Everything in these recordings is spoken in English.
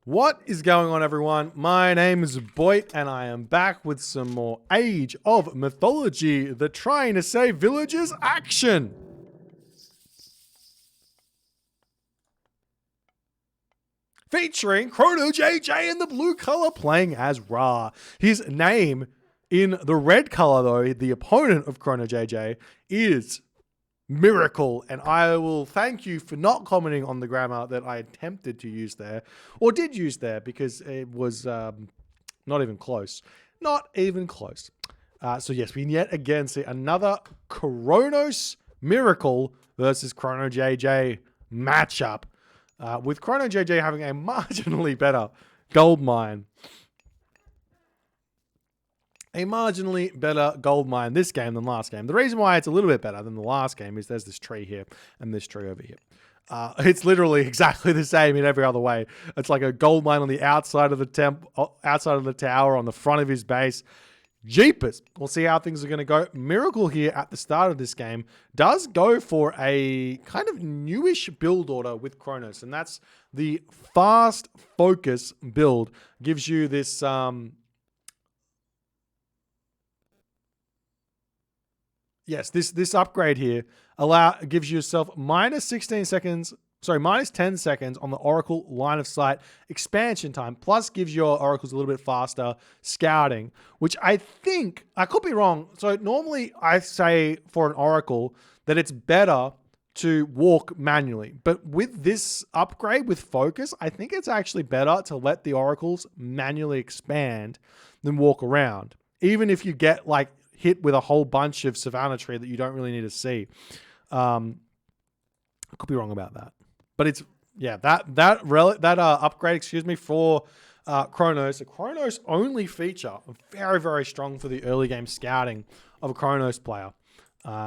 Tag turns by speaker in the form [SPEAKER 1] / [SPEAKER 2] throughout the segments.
[SPEAKER 1] What is going on, everyone? My name is Boit, and I am back with some more Age of Mythology, the trying to save villagers action. Featuring ChronoJJ in the blue color playing as Ra. His name in the red color, though, the opponent of ChronoJJ, is Miracle, and I will thank you for not commenting on the grammar that I attempted to use there, or did use there, because it was not even close. Not even close. So yes, we yet again see another Kronos Miracle versus ChronoJJ matchup, with ChronoJJ having a marginally better gold mine. A marginally better gold mine this game than last game. The reason why it's a little bit better than the last game is there's this tree here and this tree over here. It's literally exactly the same in every other way. It's like a gold mine on the outside of the outside of the tower, on the front of his base. Jeepers. We'll see how things are going to go. Miracle here at the start of this game does go for a kind of newish build order with Kronos, and that's the fast focus build. Gives you this yes, this upgrade here gives yourself minus 16 seconds, minus 10 seconds on the Oracle line of sight expansion time, plus gives your Oracles a little bit faster scouting, which I think, I could be wrong. So normally I say for an Oracle that it's better to walk manually. But with this upgrade with focus, I think it's actually better to let the Oracles manually expand than walk around. Even if you get like hit with a whole bunch of Savannah tree that you don't really need to see. I could be wrong about that, but it's, yeah, that upgrade, excuse me, for Kronos, the Kronos only feature, very, very strong for the early game scouting of a Kronos player.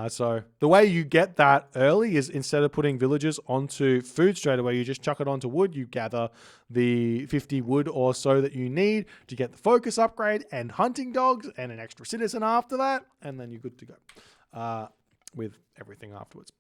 [SPEAKER 1] So the way you get that early is, instead of putting villagers onto food straight away, you just chuck it onto wood. You gather the 50 wood or so that you need to get the focus upgrade and hunting dogs and an extra citizen after that, and then you're good to go with everything afterwards.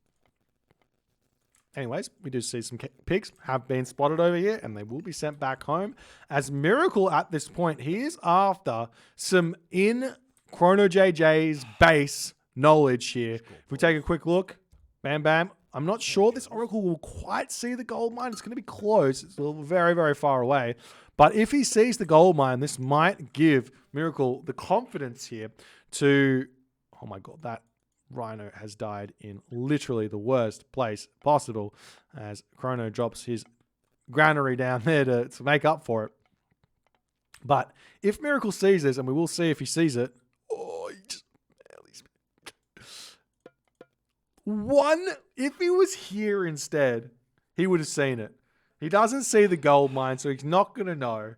[SPEAKER 1] Anyways, we do see some pigs have been spotted over here, and they will be sent back home. As Miracle at this point, he is after some in ChronoJJ's base knowledge here. If we take a quick look, bam, bam. I'm not sure this Oracle will quite see the gold mine. It's going to be close. It's very, very far away. But if he sees the gold mine, this might give Miracle the confidence here to, oh my God, that Rhino has died in literally the worst place possible, as Chrono drops his granary down there to make up for it. But if Miracle sees this, and we will see if he sees it, if he was here instead, he would have seen it. He doesn't see the gold mine, so he's not going to know.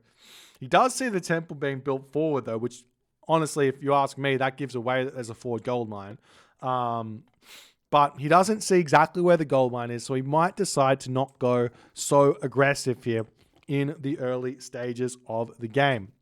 [SPEAKER 1] He does see the temple being built forward, though, which, honestly, if you ask me, that gives away that there's a forward gold mine. But he doesn't see exactly where the gold mine is, so he might decide to not go so aggressive here in the early stages of the game.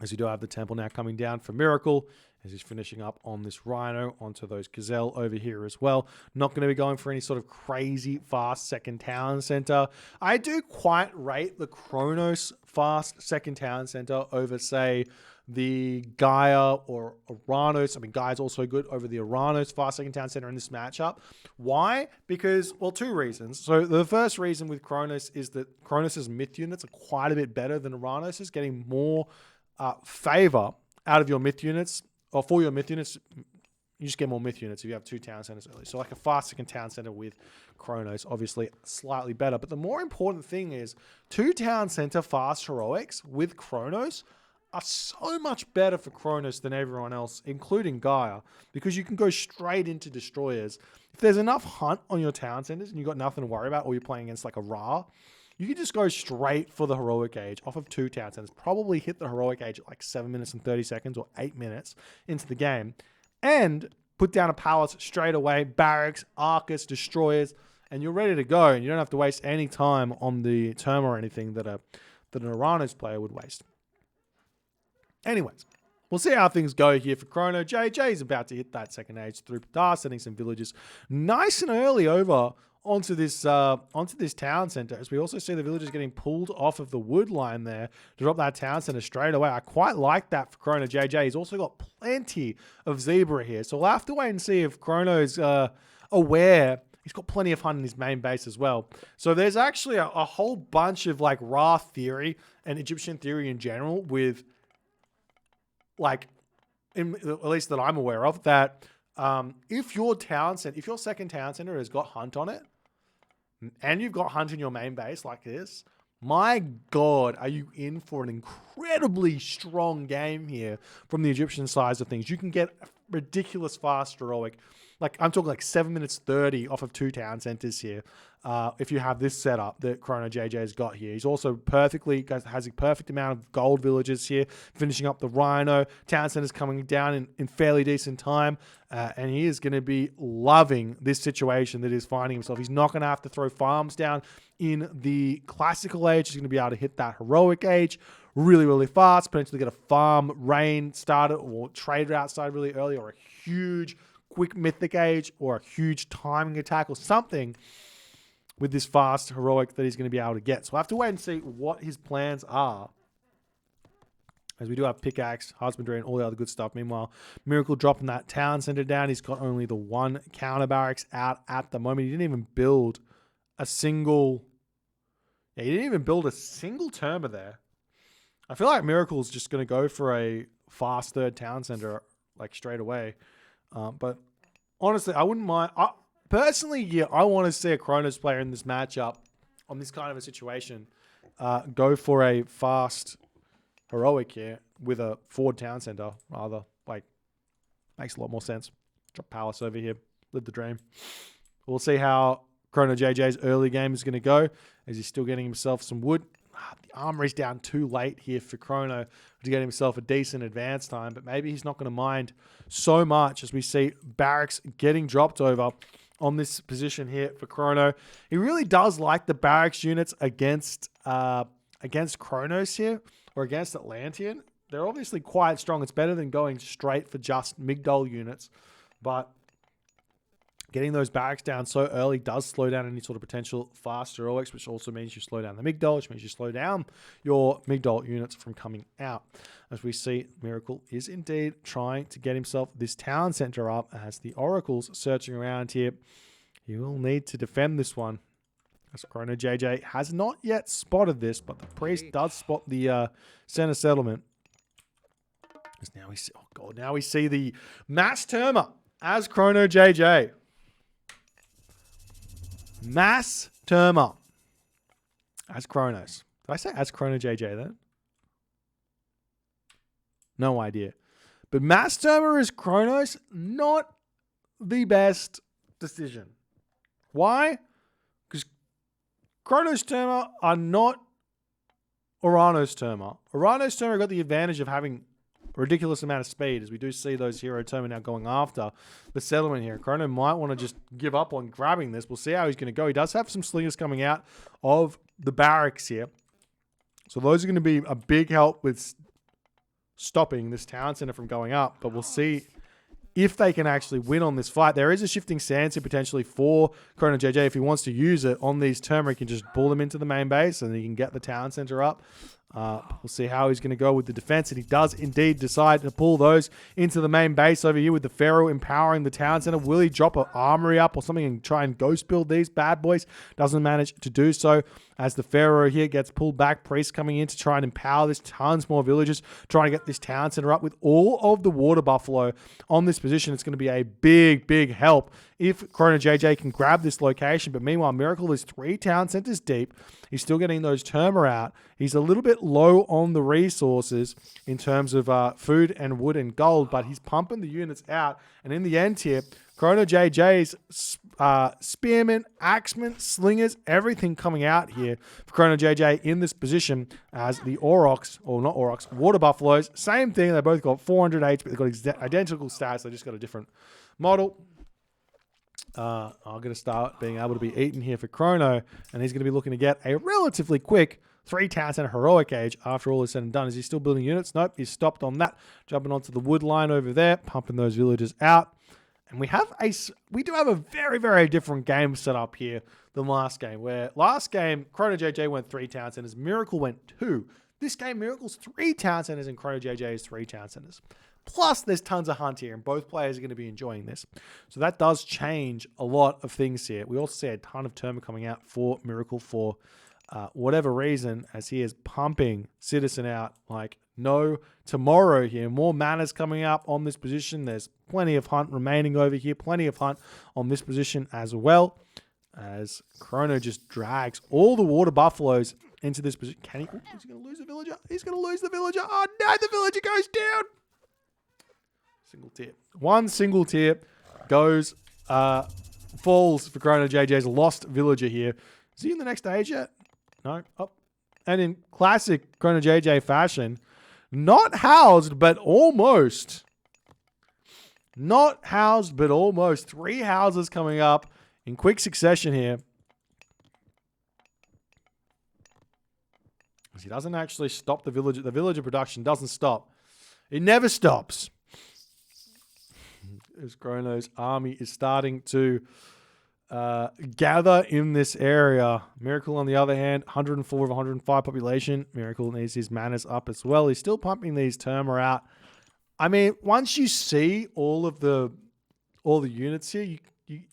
[SPEAKER 1] As you do have the temple now coming down for Miracle, as he's finishing up on this Rhino onto those Gazelle over here as well. Not going to be going for any sort of crazy fast second town center. I do quite rate the Kronos fast second town center over, say, the Gaia or Aranos. I mean, Gaia's also good over the Aranos fast second town center in this matchup. Why? Because, well, two reasons. So the first reason with Kronos is that Kronos' myth units are quite a bit better than Aranos, getting more favor out of your myth units. Or for your myth units, you just get more myth units if you have two town centers early. So like a fast second town center with Kronos, obviously slightly better. But the more important thing is, two town center fast heroics with Kronos are so much better for Kronos than everyone else, including Gaia, because you can go straight into destroyers. If there's enough hunt on your town centers and you've got nothing to worry about, or you're playing against like a Ra, you can just go straight for the heroic age off of two town centers. Probably hit the heroic age at like 7 minutes and 30 seconds or 8 minutes into the game, and put down a palace straight away, barracks, Arcus, destroyers, and you're ready to go. And you don't have to waste any time on the term or anything that an Aranos player would waste. Anyways, we'll see how things go here for Chrono. JJ is about to hit that second age through Ptar, sending some villagers nice and early over onto this town center, as we also see the villagers getting pulled off of the wood line there to drop that town center straight away. I quite like that for ChronoJJ. He's also got plenty of zebra here, so we'll have to wait and see if Chrono's aware. He's got plenty of hunt in his main base as well. So there's actually a whole bunch of like Ra theory and Egyptian theory in general with like, at least that I'm aware of, that if your second town center has got hunt on it and you've got hunt in your main base like this, my God, are you in for an incredibly strong game here from the Egyptian side of things. You can get a ridiculous fast heroic. Like, I'm talking like 7 minutes 30 off of 2 town centers here. If you have this setup that ChronoJJ has got here. He's also has a perfect amount of gold villages here, finishing up the Rhino. Town centers coming down in fairly decent time. And he is going to be loving this situation that he's finding himself. He's not going to have to throw farms down in the classical age. He's going to be able to hit that heroic age really, really fast, potentially get a farm rain started or trade route started really early, or a huge quick mythic age or a huge timing attack or something with this fast heroic that he's going to be able to get. So we'll have to wait and see what his plans are, as we do have pickaxe, husbandry, and all the other good stuff. Meanwhile, Miracle dropping that town center down. He's got only the 1 counter barracks out at the moment. He didn't even build a single terma there. I feel like Miracle's just going to go for a fast third town center like straight away. But honestly, I wouldn't mind. Personally, I want to see a Kronos player in this matchup on this kind of a situation go for a fast heroic here with a forward town center. Rather, like, makes a lot more sense. Drop Palace over here, live the dream. We'll see how ChronoJJ's early game is going to go, as he's still getting himself some wood. The armory's down too late here for Chrono to get himself a decent advance time, but maybe he's not going to mind so much, as we see barracks getting dropped over on this position here for Chrono. He really does like the barracks units against Kronos here, or against Atlantean. They're obviously quite strong. It's better than going straight for just Migdol units, but getting those barracks down so early does slow down any sort of potential fast heroics, which also means you slow down the Migdol, which means you slow down your Migdol units from coming out. As we see, Miracle is indeed trying to get himself this town center up, as the Oracle's searching around here. He will need to defend this one, as ChronoJJ has not yet spotted this, but the priest does spot the center settlement. As now we see, oh God, now we see the mass terma as ChronoJJ. Mass terma as Kronos. Did I say as ChronoJJ then? No idea. But mass terma as Kronos, not the best decision. Why? Because Kronos terma are not Uranos terma. Uranos terma got the advantage of having a ridiculous amount of speed, as we do see those hero terma now going after the settlement here. Chrono might want to just give up on grabbing this. We'll see how he's going to go. He does have some slingers coming out of the barracks here, so those are going to be a big help with stopping this town center from going up. But we'll see if they can actually win on this fight. There is a shifting stance here potentially for ChronoJJ. If he wants to use it on these terma, he can just pull them into the main base and he can get the town center up. We'll see how he's going to go with the defense, and he does indeed decide to pull those into the main base over here with the Pharaoh empowering the town center. Will he drop an armory up or something and try and ghost build these bad boys? Doesn't manage to do so, as the Pharaoh here gets pulled back. Priest coming in to try and empower this. Tons more villagers trying to get this town center up with all of the water buffalo on this position. It's going to be a big, big help if ChronoJJ can grab this location. But meanwhile, Miracle is 3 town centers deep. He's still getting those terma out. He's a little bit low on the resources in terms of food and wood and gold, but he's pumping the units out. And in the end here, ChronoJJ's spearmen, axemen, slingers, everything coming out here for ChronoJJ in this position, as the Aurochs, or not Aurochs, water buffaloes, same thing. They both got 400 HP. They've got identical stats. They just got a different model. I'm going to start being able to be eaten here for Chrono, and he's going to be looking to get a relatively quick 3 town center heroic age after all is said and done. Is he still building units? Nope, he's stopped on that. Jumping onto the wood line over there, pumping those villagers out. And we do have a very, very different game set up here than last game, where last game, ChronoJJ went 3 town centers, Miracle went 2. This game, Miracle's 3 town centers and ChronoJJ's 3 town centers. Plus, there's tons of hunt here, and both players are going to be enjoying this. So that does change a lot of things here. We also see a ton of Terma coming out for Miracle for whatever reason, as he is pumping Citizen out like no tomorrow here. More mana's coming up on this position. There's plenty of hunt remaining over here. Plenty of hunt on this position as well, as Chrono just drags all the water buffaloes into this position. Can he? Is he going to lose the villager? He's going to lose the villager. Oh no, the villager goes down. Single tier. One single tier goes, falls for ChronoJJ's lost villager here. Is he in the next stage yet? No. Oh. And in classic ChronoJJ fashion, not housed, but almost. Not housed, but almost. 3 houses coming up in quick succession here. He doesn't actually stop the villager. The villager production doesn't stop. It never stops. As Kronos' army is starting to gather in this area. Miracle, on the other hand, 104 of 105 population. Miracle needs his manas up as well. He's still pumping these Terma out. I mean, once you see all the units here,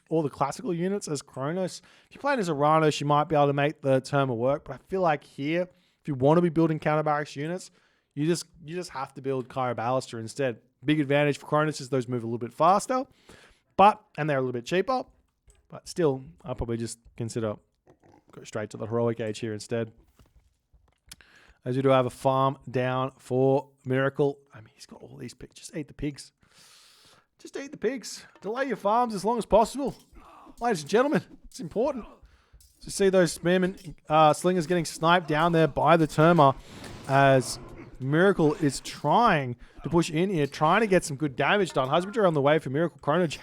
[SPEAKER 1] all the classical units as Kronos, if you're playing as Uranos, you might be able to make the Terma work. But I feel like here, if you want to be building counter barracks units, you just have to build Kyro Ballister instead. Big advantage for Kronos is those move a little bit faster, and they're a little bit cheaper. But still, I'll probably just consider go straight to the heroic age here instead. As we do have a farm down for Miracle. I mean, he's got all these pigs. Just eat the pigs. Just eat the pigs. Delay your farms as long as possible. Ladies and gentlemen, it's important to see those spearmen, slingers getting sniped down there by the Terma, as Miracle is trying to push in here, trying to get some good damage done. Husbandry on the way for Miracle. ChronoJJ,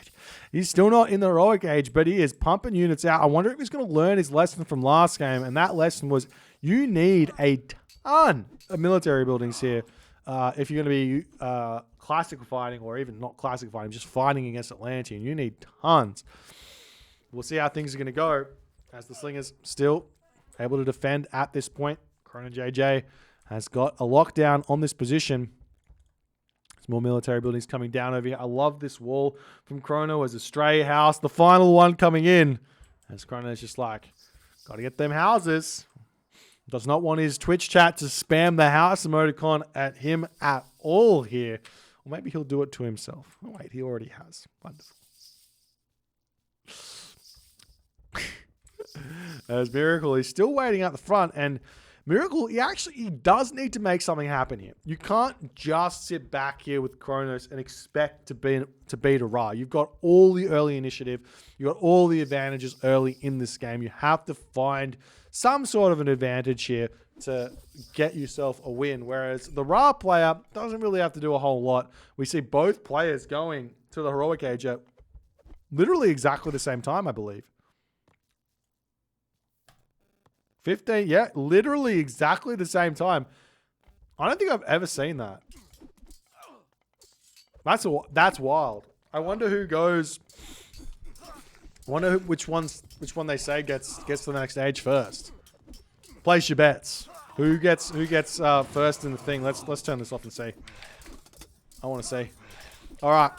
[SPEAKER 1] he's still not in the heroic age, but he is pumping units out. I wonder if he's going to learn his lesson from last game, and that lesson was you need a ton of military buildings here if you're going to be classic fighting, or even not classic fighting, just fighting against Atlantean. You need tons. We'll see how things are going to go, as the slingers still able to defend at this point. ChronoJJ has got a lockdown on this position. There's more military buildings coming down over here. I love this wall from Chrono as a stray house. The final one coming in. As Chrono's just like, got to get them houses. Does not want his Twitch chat to spam the house emoticon at him at all here. Or maybe he'll do it to himself. Oh, wait, he already has. Wonderful. As Miracle is still waiting out the front, and Miracle, he does need to make something happen here. You can't just sit back here with Kronos and expect to beat a Ra. You've got all the early initiative. You've got all the advantages early in this game. You have to find some sort of an advantage here to get yourself a win. Whereas the Ra player doesn't really have to do a whole lot. We see both players going to the heroic age at literally exactly the same time, I believe. 15, yeah, literally exactly the same time. I don't think I've ever seen that. That's wild. I wonder who goes. I wonder which one they say gets to the next stage first. Place your bets. Who gets first in the thing? Let's turn this off and see. I want to see. All right.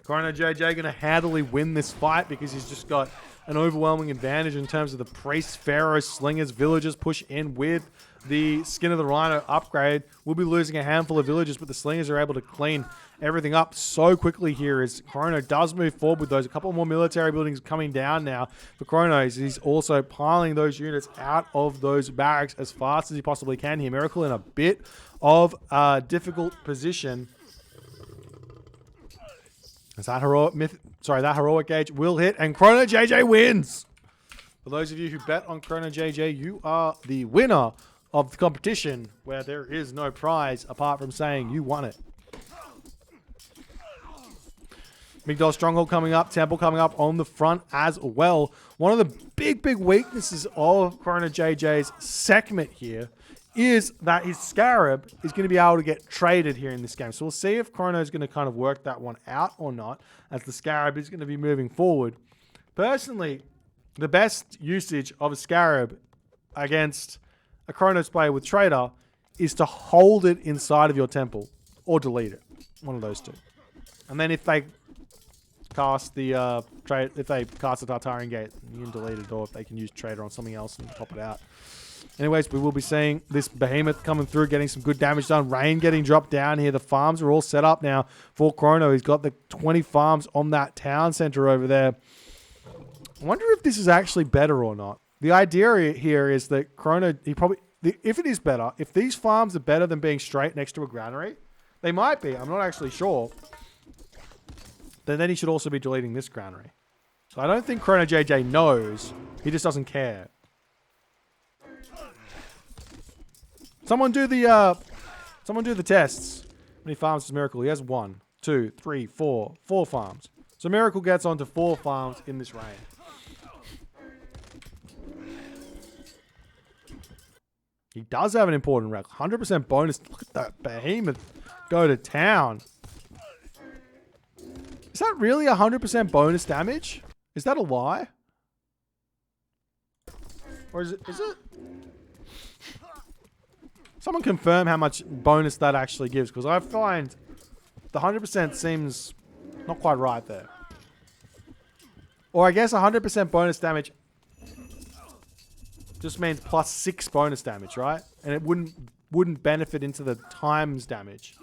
[SPEAKER 1] ChronoJJ going to handily win this fight because he's just got an overwhelming advantage in terms of the priests, pharaohs, slingers, villagers push in with the Skin of the Rhino upgrade. We'll be losing a handful of villagers, but the slingers are able to clean everything up so quickly here as Chrono does move forward with those. A couple more military buildings coming down now for Chrono. He's also piling those units out of those barracks as fast as he possibly can here. Miracle in a bit of a difficult position. As that heroic age will hit, and ChronoJJ wins. For those of you who bet on ChronoJJ, you are the winner of the competition, where there is no prize apart from saying you won it. Migdol Stronghold coming up, Temple coming up on the front as well. One of the big weaknesses of ChronoJJ's segment here is that his Scarab is going to be able to get traded here in this game. So we'll see if Chrono is going to kind of work that one out or not, as the Scarab is going to be moving forward. Personally, the best usage of a Scarab against a Kronos player with Trader is to hold it inside of your temple or delete it. One of those two. And then if they cast the Tartarian Gate, you can delete it, or if they can use Trader on something else and pop it out. Anyways, we will be seeing this Behemoth coming through, getting some good damage done. Rain getting dropped down here. The farms are all set up now for Chrono. He's got the 20 farms on that town center over there. I wonder if this is actually better or not. The idea here is that Chrono, if it is better, if these farms are better than being straight next to a granary, they might be. I'm not actually sure. Then he should also be deleting this granary. So I don't think ChronoJJ knows. He just doesn't care. Someone do the tests. How many farms does Miracle? He has 1, 2, 3, 4 farms. So Miracle gets onto 4 farms in this rain. He does have an important wreck. 100% bonus. Look at that Behemoth go to town. Is that really 100% bonus damage? Is that a lie? Or is it? Someone confirm how much bonus that actually gives, because I find the 100% seems not quite right there. Or I guess 100% bonus damage just means plus 6 bonus damage, right? And it wouldn't benefit into the times damage.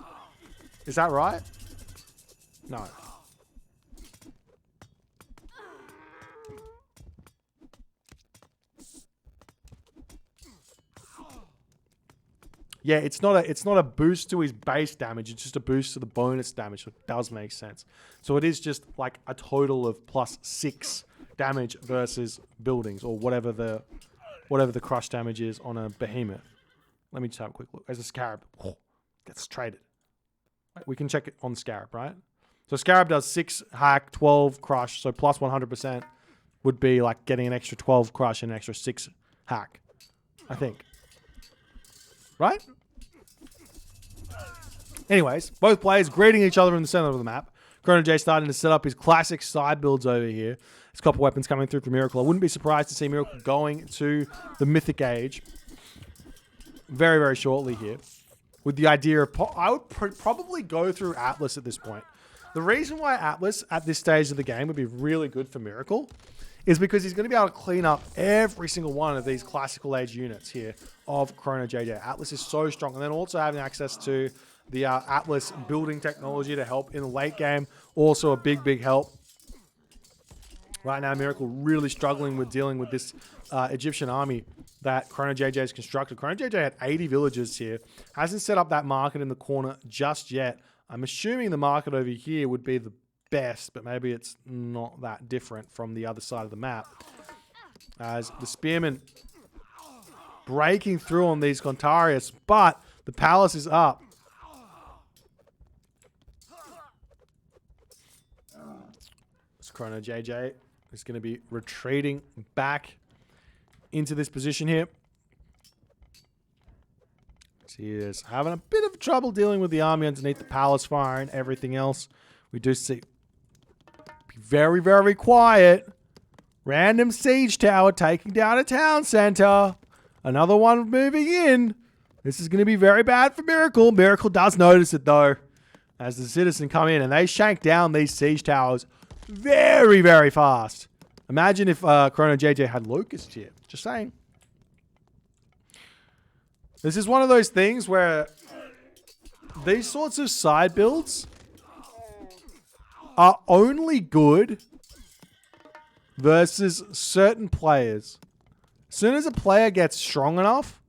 [SPEAKER 1] Is that right? No. Yeah, it's not a boost to his base damage. It's just a boost to the bonus damage. So it does make sense. So it is just like a total of plus 6 damage versus buildings, or whatever the crush damage is on a Behemoth. Let me just have a quick look. As a Scarab gets traded. We can check it on Scarab, right? So Scarab does 6 hack, 12 crush. So plus 100% would be like getting an extra 12 crush and an extra 6 hack, I think. Right? Anyways, both players greeting each other in the center of the map. ChronoJJ starting to set up his classic side builds over here. His copper weapons coming through for Miracle. I wouldn't be surprised to see Miracle going to the Mythic Age very, very shortly here. With the idea of... I would probably go through Atlas at this point. The reason why Atlas at this stage of the game would be really good for Miracle is because he's going to be able to clean up every single one of these classical age units here of ChronoJJ. Atlas is so strong. And then also having access to the Atlas building technology to help in the late game. Also a big, big help. Right now, Miracle really struggling with dealing with this Egyptian army that ChronoJJ has constructed. ChronoJJ had 80 villagers here. Hasn't set up that market in the corner just yet. I'm assuming the market over here would be the best, but maybe it's not that different from the other side of the map. As the Spearmen breaking through on these Contarius, but the palace is up. So ChronoJJ is going to be retreating back into this position here. He is having a bit of trouble dealing with the army underneath the palace fire and everything else. We do see... Be very, very quiet. Random siege tower taking down a town center. Another one moving in. This is going to be very bad for Miracle. Miracle does notice it, though, as the citizen come in, and they shank down these siege towers very, very fast. Imagine if ChronoJJ had Locust here. Just saying. This is one of those things where these sorts of side builds are only good versus certain players. As soon as a player gets strong enough,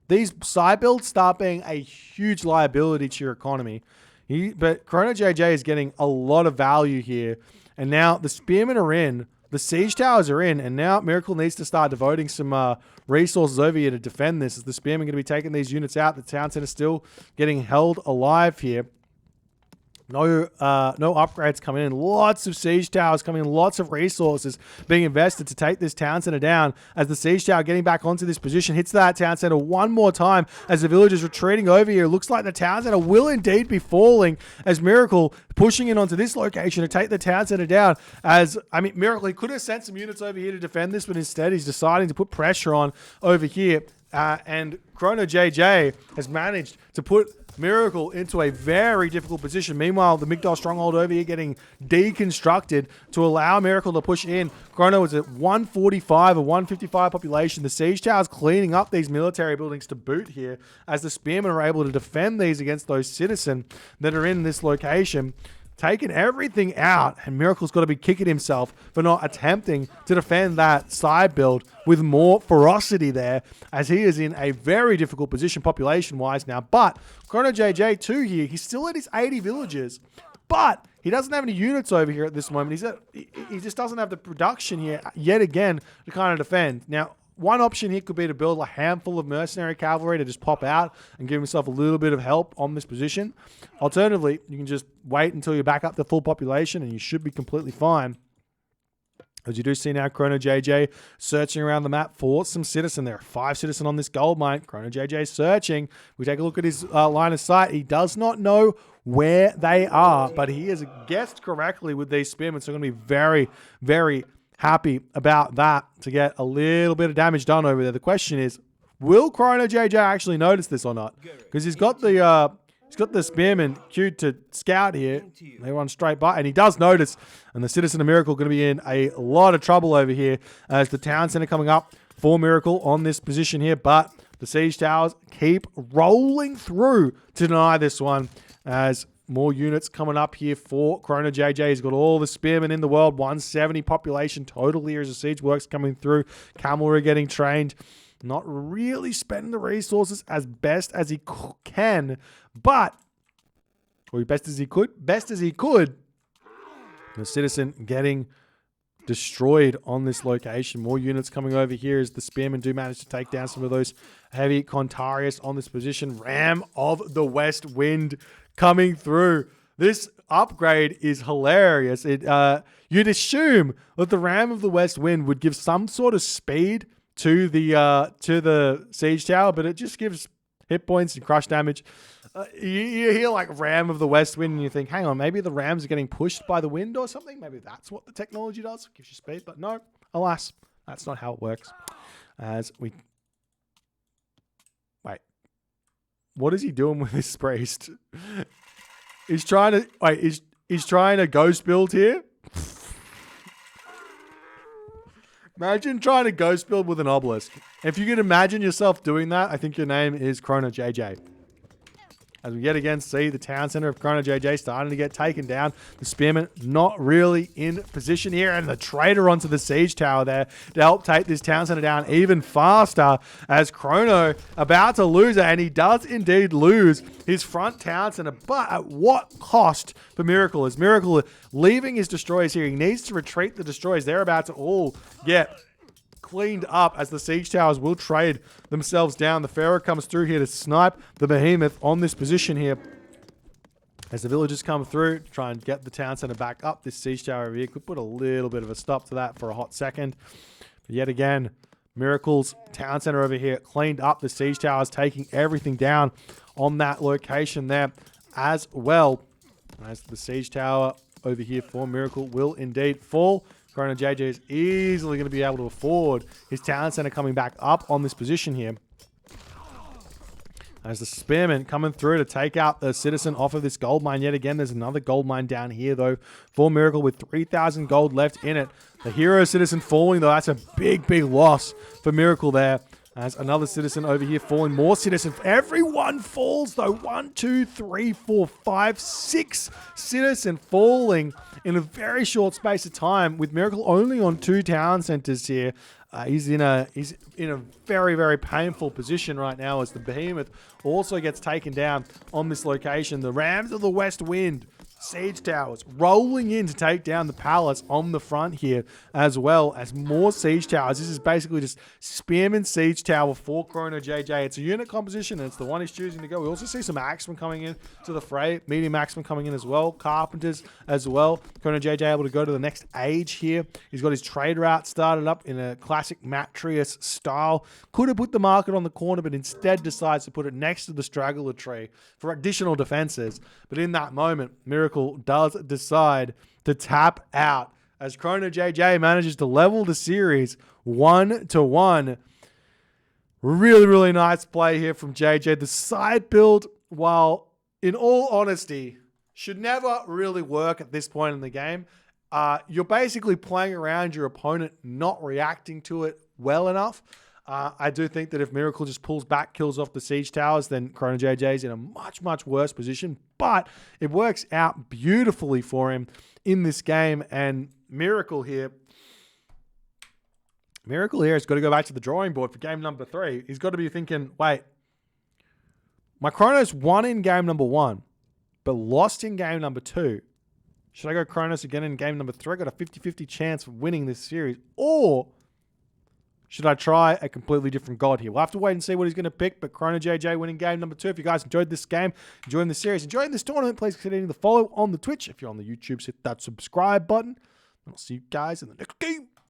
[SPEAKER 1] these side builds start being a huge liability to your economy. But ChronoJJ is getting a lot of value here. And now the Spearmen are in. The siege towers are in, and now Miracle needs to start devoting some resources over here to defend this. As the Spearmen going to be taking these units out, the town center still getting held alive here. No upgrades coming in. Lots of siege towers coming in. Lots of resources being invested to take this town center down. As the siege tower getting back onto this position hits that town center one more time as the villagers retreating over here. Looks like the town center will indeed be falling as Miracle pushing in onto this location to take the town center down. Miracle, he could have sent some units over here to defend this, but instead he's deciding to put pressure on over here. And ChronoJJ has managed to put Miracle into a very difficult position. Meanwhile, the Migdal stronghold over here getting deconstructed to allow Miracle to push in. Chrono is at 145 or 155 population. The siege tower's cleaning up these military buildings to boot here as the spearmen are able to defend these against those citizens that are in this location. Taking everything out, and Miracle's got to be kicking himself for not attempting to defend that side build with more ferocity there, as he is in a very difficult position population-wise now. But ChronoJJ too here, he's still at his 80 villagers, but he doesn't have any units over here at this moment. He just doesn't have the production here yet again to kind of defend. Now, one option here could be to build a handful of mercenary cavalry to just pop out and give himself a little bit of help on this position. Alternatively, you can just wait until you're back up to full population and you should be completely fine. As you do see now, ChronoJJ searching around the map for some citizen. There are 5 citizen on this gold mine. ChronoJJ searching. We take a look at his line of sight. He does not know where they are, but he has guessed correctly with these spearmen. So I'm going to be very, very happy about that to get a little bit of damage done over there. The question is, will ChronoJJ actually notice this or not? Because he's got the spearman queued to scout here. They run straight by, and he does notice. And the Citizen of Miracle going to be in a lot of trouble over here as the town center coming up for Miracle on this position here. But the siege towers keep rolling through to deny this one as more units coming up here for ChronoJJ. He's got all the spearmen in the world. 170 population total here as the siege works coming through. Cavalry getting trained. Not really spending the resources as best as he can, but or best as he could. The citizen getting destroyed on this location. More units coming over here as the spearmen do manage to take down some of those heavy Contarius on this position. Ram of the West Wind coming through. This upgrade is hilarious. You'd assume that the Ram of the West Wind would give some sort of speed to the siege tower, but it just gives hit points and crush damage. You hear like Ram of the West Wind and you think, hang on, maybe the Rams are getting pushed by the wind or something. Maybe that's what the technology does. It gives you speed, but no, alas, that's not how it works. Wait, what is he doing with this priest? He's trying to ghost build here. Imagine trying to ghost build with an obelisk. If you can imagine yourself doing that, I think your name is ChronoJJ. As we yet again see the town center of ChronoJJ starting to get taken down. The spearmen not really in position here. And the traitor onto the siege tower there to help take this town center down even faster as Chrono about to lose it. And he does indeed lose his front town center. But at what cost for Miracle? Is Miracle leaving his destroyers here? He needs to retreat the destroyers. They're about to all get cleaned up as the siege towers will trade themselves down. The Pharaoh comes through here to snipe the behemoth on this position here. As the villagers come through, try and get the town center back up. This siege tower over here could put a little bit of a stop to that for a hot second. But yet again, Miracle's town center over here cleaned up. The siege towers taking everything down on that location there as well. As the siege tower over here for Miracle will indeed fall. ChronoJJ is easily going to be able to afford his town center coming back up on this position here. As the spearmen coming through to take out the citizen off of this gold mine yet again. There's another gold mine down here though for Miracle with 3,000 gold left in it. The hero citizen falling though. That's a big, big loss for Miracle there. As another citizen over here falling. More citizens. Everyone falls though. 1, 2, 3, 4, 5, 6 citizen falling in a very short space of time with Miracle only on 2 town centers here. He's in a very, very painful position right now as the behemoth also gets taken down on this location. The Rams of the West Wind Siege Towers rolling in to take down the palace on the front here, as well as more Siege Towers. This is basically just spamming Siege Tower for ChronoJJ. It's a unit composition, and it's the one he's choosing to go. We also see some Axemen coming in to the fray, medium Axemen coming in as well, Carpenters as well. ChronoJJ able to go to the next age here. He's got his trade route started up in a classic Matrius style. Could have put the market on the corner, but instead decides to put it next to the straggler tree for additional defenses. But in that moment, Miracle does decide to tap out as ChronoJJ manages to level the series 1-1. Really, really nice play here from JJ. The side build, while in all honesty, should never really work at this point in the game. You're basically playing around your opponent, not reacting to it well enough. I do think that if Miracle just pulls back, kills off the Siege Towers, then ChronoJJ is in a much, much worse position. But it works out beautifully for him in this game. And Miracle here has got to go back to the drawing board for game number 3. He's got to be thinking, wait, my Kronos won in game number 1, but lost in game number 2. Should I go Kronos again in game number 3? I got a 50-50 chance of winning this series. Or should I try a completely different god here? We'll have to wait and see what he's going to pick, but ChronoJJ winning game number 2. If you guys enjoyed this game, enjoying the series, enjoying this tournament, please consider hitting the follow on the Twitch. If you're on the YouTube, hit that subscribe button. And I'll see you guys in the next game.